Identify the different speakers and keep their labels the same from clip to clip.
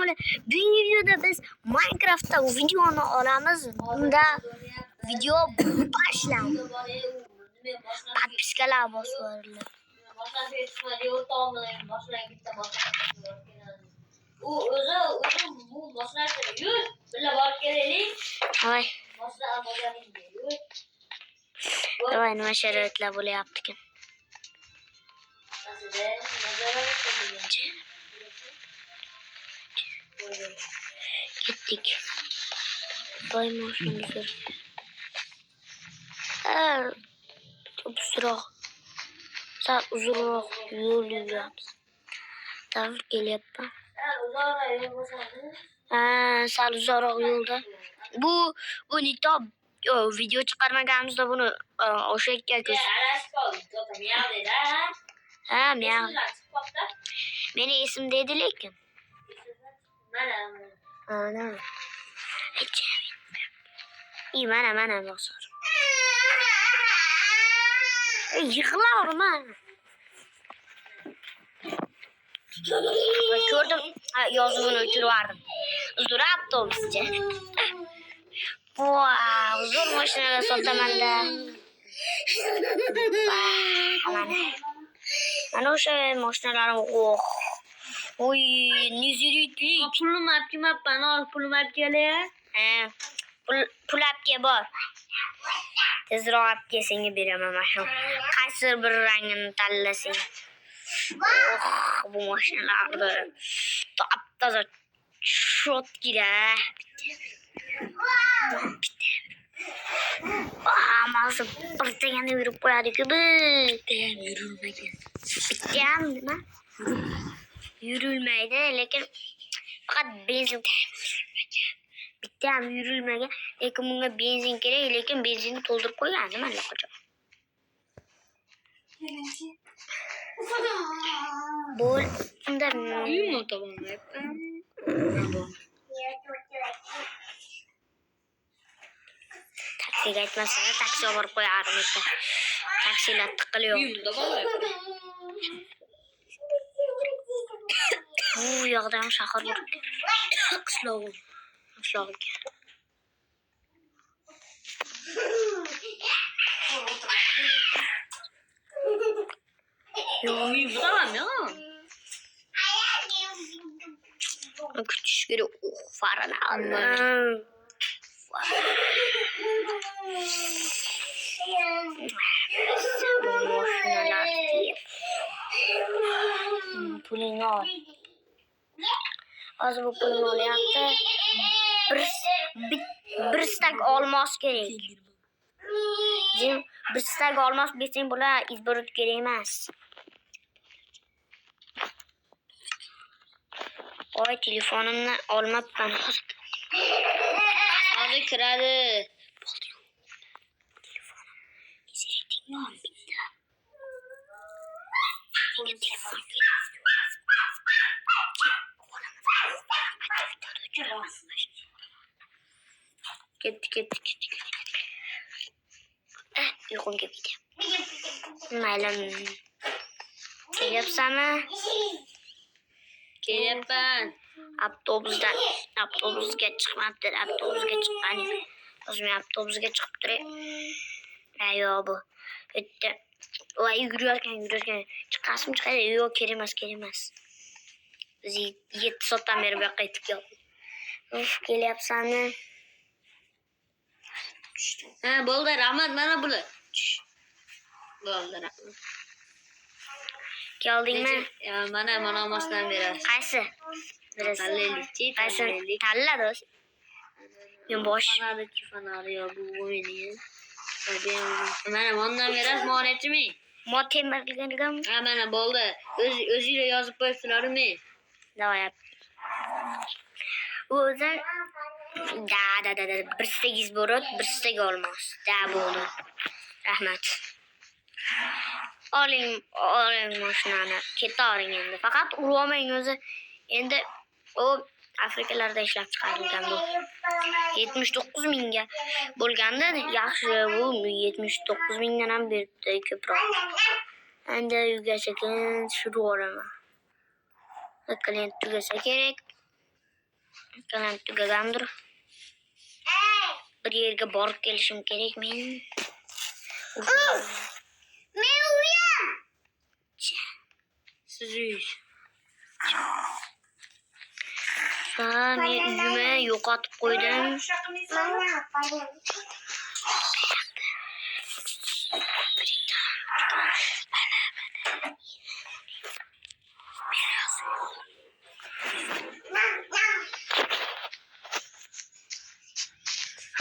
Speaker 1: Assalomu bugungi videoda biz Minecraft'da videoni olamiz. Bunda video boshlandi. Podpiskalar bosib Davay nima sharoitlar bo'layapti ekan. Gittik. Doymoqchimiz. Uzunroq. Sal uzunroq yo'l yuramiz. Tamam kelyapman. Sal uzunroq yo'lda. Bu Nitob video chiqarmaganimizda buni o'sha yerga miyav. Meni esimda edi lekin. Mana bosar. Yig'laverma. Ko'rdim, yozuvini o'chirib uzurapti. Uzun mashinalar sotaman-da. Mana o'sha mashinalarim Oy, niziritli.
Speaker 2: Pulum olib kelmabman, pulum olib kelay.
Speaker 1: Pul olib kel bor. Tezroq olib kel, senga beraman mashina. Qaysi bir rangini tanlasang. Bu mashinalarni top-toza shotkilar. Masa birtagani yurib qo'yadi-ku bu. Bittayam nima? Yurilmaydi, lekin faqat benzin bittayam yurilmagan. Lekin bunga benzin kerak, lekin benzinni to'ldirib qo'ygandim allaqachon. Bo'l, unda
Speaker 2: Uyimni to'g'rilayapman.
Speaker 1: Taksiga aytmasa, taksi olib borib qo'yardim ekan. Taksilar tiqilib
Speaker 2: Uyimda bo'lyapti.
Speaker 1: Bu yoqda ham shahar bor. Qishlog'iga.
Speaker 2: Uyimda ham.
Speaker 1: Kutish kerak. Farana olma. Pulini ol. Hozir bu pulni olyapti. Bir stak olmos kerak. Jim, bir stak olmos bersang bo'lar, izborot kerak emas. Oy, telefonimni olmabman.
Speaker 2: Hozir kiradi.
Speaker 1: Ketdi. Uyqum keldi. Mayli. Kelyapsanmi?
Speaker 2: Kelyapman.
Speaker 1: Avtobusga chiqmabdi. Avtobusga chiqqan. O'zim avtobusga chiqib turay. Yo'q bu. Bitta. Voy yugurayotgan. Chiqasmi chiqadi? Yo'q, kerak emas. Biz 7 soatdan beri bu yoqqa yetib keldik. Kelyapsanmi?
Speaker 2: Bo'ldi, rahmat, mana bular. Bo'ldi, rahmat.
Speaker 1: Keldingmi?
Speaker 2: Mana mashinadan berasiz.
Speaker 1: Qaysi? Qaysi? Tanla do'st. Men bosh.
Speaker 2: Fanari yo bu o'yini. Mana bundan berasiz, monetimi?
Speaker 1: Mo temirliganigami?
Speaker 2: Mana bo'ldi. O'zingizlar yozib qo'yibsizlarmi?
Speaker 1: Davay. O'zi da. Bir stek borot, bir stek olmos. Da bo'ldi. Rahmat. Oling mashinani. Ketaring endi. Faqat urolmang o'zi. Endi o Afrikalarda ishlab chiqarilgan bu. 79 mingga bo'lganda yaxshi, bu 79 mingdan ham berdi ko'proq. Endi uyga sekin tushirib olaman. Klient tugasa kerak. Kalan tugagandir. Bir yerga borib kelishim kerak men. Men uyam.
Speaker 2: Siz uyish.
Speaker 1: Men uyimni yo'qotib qo'ydim.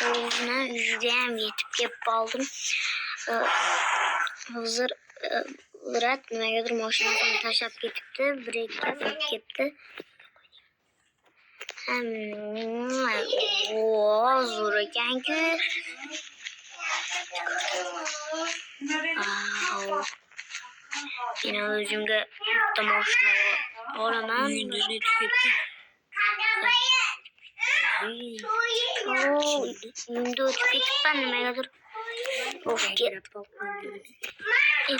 Speaker 1: Oğluna uyuyam yetib kelib qoldim. Hozir Murat nimagadir mashinasini tashlab ketibdi. Brekka urib ketdi. Zo'r ekan-ku. Men o'zimga bitta mashina olaman.
Speaker 2: Uyingda net ketdi.
Speaker 1: Uyimda o'tib ketibman nimagadir.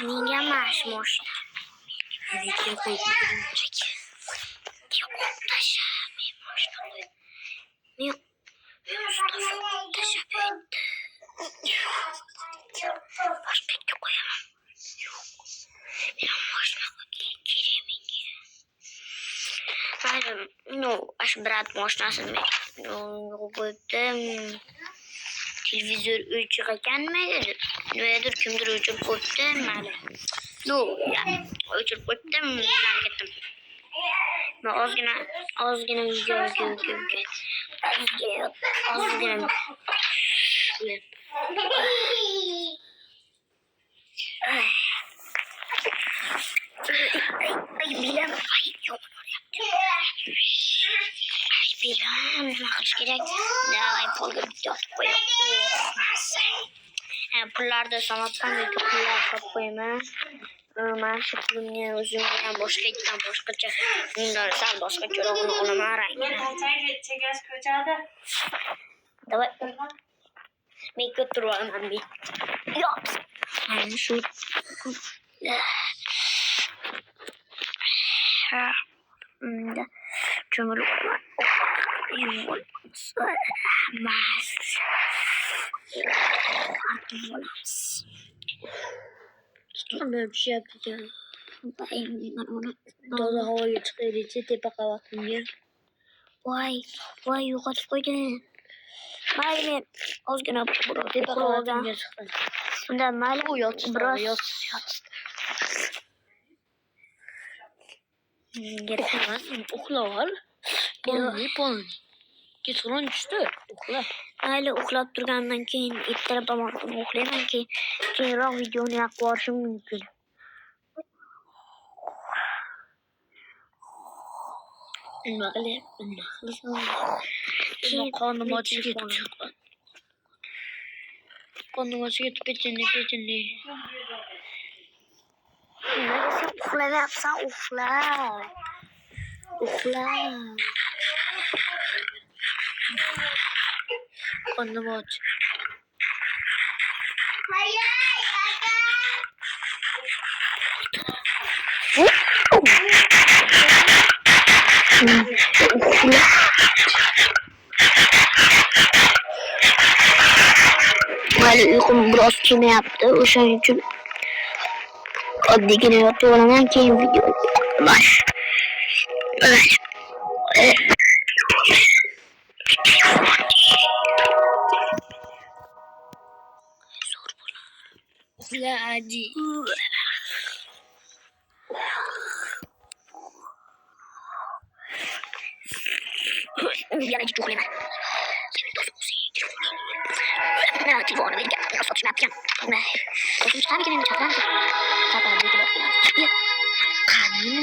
Speaker 1: Menga emas mashina.
Speaker 2: Menga qo'yib
Speaker 1: Boshqaga qo'yaman. Ash brat mashinasini qo'yibdi. Televizor o'chiq ekan nimadir kimdir o'chirib qo'yibdi. Mayli. O'chirib qo'yibdi. Men ketdim. Men ozgina video ozgina bilam nima qilish kerak? Davay polga bitta yotib qo'yib. Pullarni sanatdan pullar olib qo'yaman. Mana shu pulimni o'zimga ham boshqacha undan sal boshqacharoqni olaman rangini.
Speaker 2: chegash ko'chadi.
Speaker 1: Davay. Men ko'tarib olaman bir. Yo'q. Mana shu cho'milib olaman.
Speaker 2: Nima pishyapti ekan? Toza havoga chiqaylik tepa qavatimga.
Speaker 1: Voy yo'qotib qo'ydim. Mayli men ozgina
Speaker 2: Tepa qavatimga chiqdim.
Speaker 1: Undan mayli biroz
Speaker 2: Uxla ol. Polni. Kechqurun tushdi. Uxla.
Speaker 1: mayli uxlab turgandan keyin ertalab uxlayman keyinroq videoni yoqib yuborishim mumkin.
Speaker 2: Nima qilyapman? Qornim ochib ketdi. Qornim ochib ketdi. Pechenli.
Speaker 1: Nimaga sen uxlayapsan? Uxla.
Speaker 2: Qornim och.
Speaker 1: Mayli uyqum biroz kelmayapti. O'shaning uchun oddiygina yotib olaman, keyin video bosh.
Speaker 2: Uxla hadi.
Speaker 1: Yana hiç uxlayman. Telefonu verga sotishmayapti. Qo'shim chiqarmikan endi chaqiramiz. Qani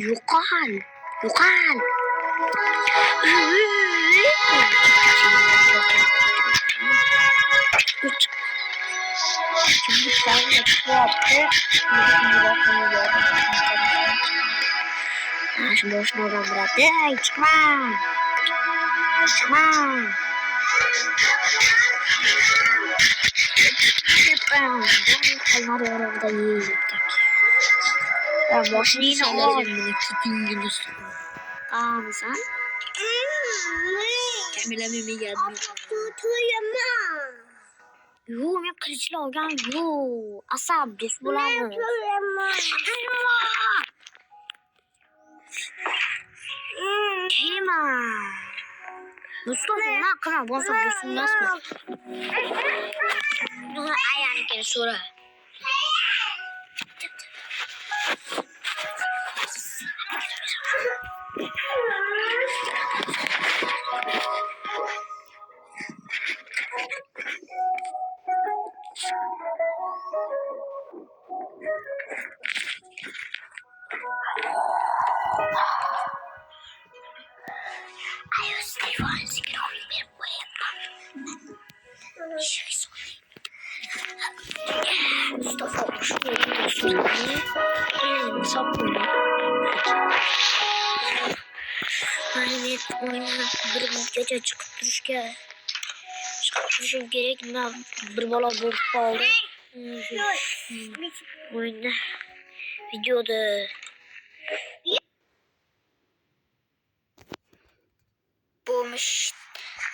Speaker 1: yo'qol. Acho que não vai dar. Ai, chica. Kalmar yorulda yiyecektik. Ben boşuna yine
Speaker 2: Söyledim bütün gün üstü.
Speaker 1: Ağzın.
Speaker 2: Kamila mimi geldi.
Speaker 1: Yo, men qilichli olgan yo. Asab do'st bo'lamiz. Kema. Mustafa nima qilma, bo'lsa do'stim emasmi? Ayanikini so'ra. Ayo, telefon sigara olib berib qo'yapman. Mustafa ushbu do'stlarni hisob qo'ying. Men o'yindan bir minutgacha chiqib turishim kerak. Nima bir bola bo'lib qoldi. O'yinda videoda bo'lmish